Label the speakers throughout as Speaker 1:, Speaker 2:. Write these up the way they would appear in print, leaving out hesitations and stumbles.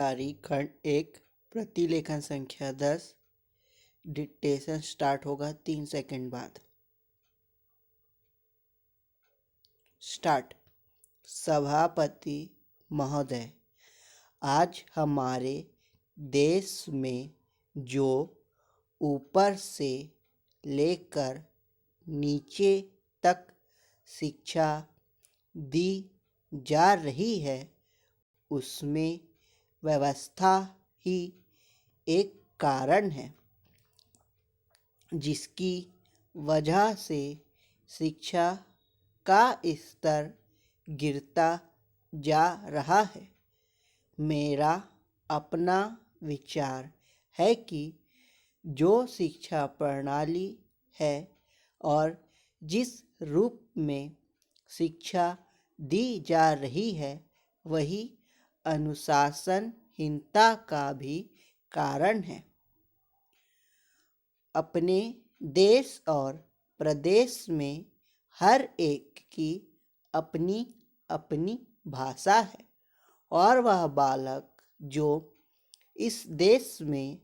Speaker 1: तारीख खंड 1 प्रतिलेखन संख्या 10। डिक्टेशन स्टार्ट होगा 3 सेकंड बाद। स्टार्ट। सभापति महोदय, आज हमारे देश में जो ऊपर से लेकर नीचे तक शिक्षा दी जा रही है उसमें व्यवस्था ही एक कारण है, जिसकी वजह से शिक्षा का स्तर गिरता जा रहा है। मेरा अपना विचार है कि जो शिक्षा प्रणाली है और जिस रूप में शिक्षा दी जा रही है वही अनुशासनहीनता का भी कारण है। अपने देश और प्रदेश में हर एक की अपनी अपनी भाषा है और वह बालक जो इस देश में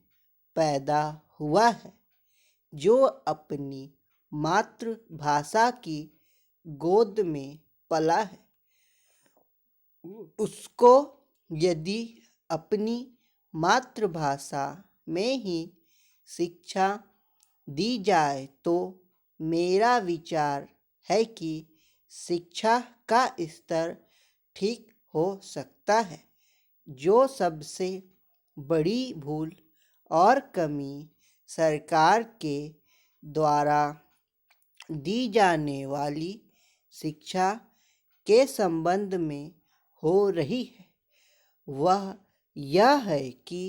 Speaker 1: पैदा हुआ है, जो अपनी मातृभाषा की गोद में पला है, उसको यदि अपनी मातृभाषा में ही शिक्षा दी जाए तो मेरा विचार है कि शिक्षा का स्तर ठीक हो सकता है। जो सबसे बड़ी भूल और कमी सरकार के द्वारा दी जाने वाली शिक्षा के संबंध में हो रही है वह यह है कि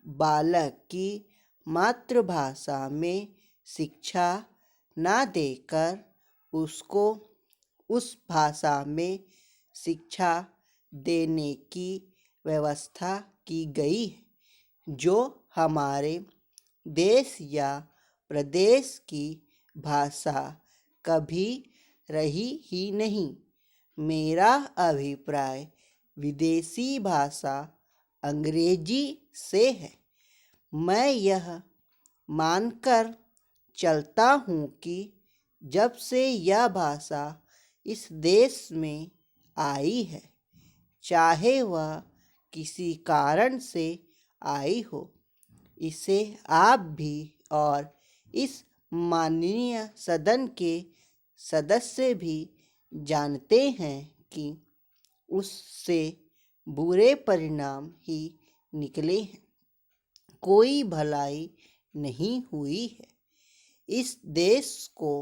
Speaker 1: बालक की मातृभाषा में शिक्षा ना देकर उसको उस भाषा में शिक्षा देने की व्यवस्था की गई है, जो हमारे देश या प्रदेश की भाषा कभी रही ही नहीं। मेरा अभिप्राय विदेशी भाषा अंग्रेजी से है। मैं यह मानकर चलता हूँ कि जब से यह भाषा इस देश में आई है, चाहे वह किसी कारण से आई हो, इसे आप भी और इस माननीय सदन के सदस्य भी जानते हैं कि उससे बुरे परिणाम ही निकले हैं। कोई भलाई नहीं हुई है। इस देश को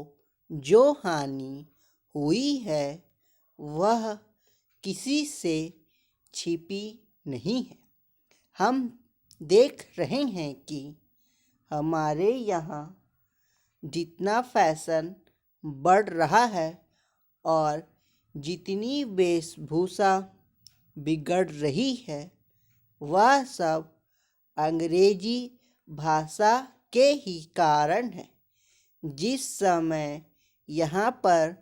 Speaker 1: जो हानि हुई है वह किसी से छिपी नहीं है। हम देख रहे हैं कि हमारे यहाँ जितना फैशन बढ़ रहा है और जितनी वेशभूषा बिगड़ रही है वह सब अंग्रेजी भाषा के ही कारण है। जिस समय यहाँ पर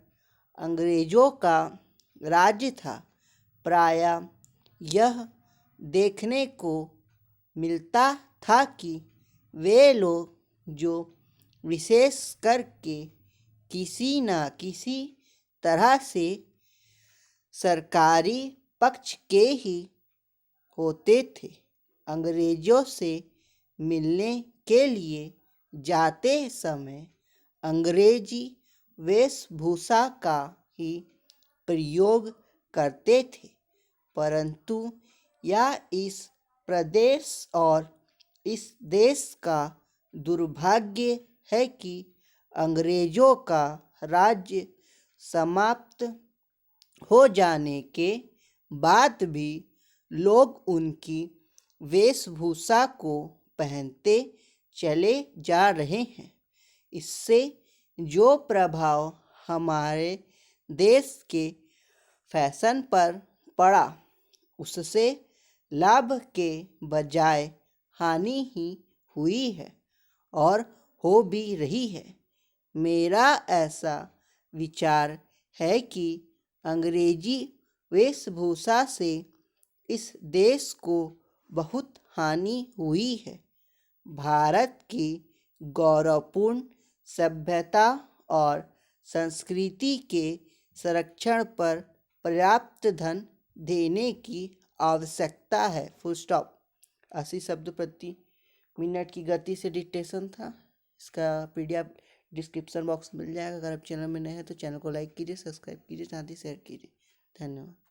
Speaker 1: अंग्रेजों का राज्य था, प्रायः यह देखने को मिलता था कि वे लोग जो विशेष करके किसी न किसी तरह से सरकारी पक्ष के ही होते थे, अंग्रेजों से मिलने के लिए जाते समय अंग्रेजी वेशभूषा का ही प्रयोग करते थे। परंतु यह इस प्रदेश और इस देश का दुर्भाग्य है कि अंग्रेजों का राज्य समाप्त हो जाने के बाद भी लोग उनकी वेशभूषा को पहनते चले जा रहे हैं। इससे जो प्रभाव हमारे देश के फैशन पर पड़ा उससे लाभ के बजाय हानि ही हुई है और हो भी रही है। मेरा ऐसा विचार है कि अंग्रेजी वेशभूषा से इस देश को बहुत हानि हुई है। भारत की गौरवपूर्ण सभ्यता और संस्कृति के संरक्षण पर पर्याप्त धन देने की आवश्यकता है। Full stop. 80 शब्द प्रति मिनट की गति से डिक्टेशन था। इसका PDF डिस्क्रिप्शन बॉक्स मिल जाएगा। अगर आप चैनल में नए हैं तो चैनल को लाइक कीजिए, सब्सक्राइब कीजिए, साथ ही शेयर कीजिए। धन्यवाद।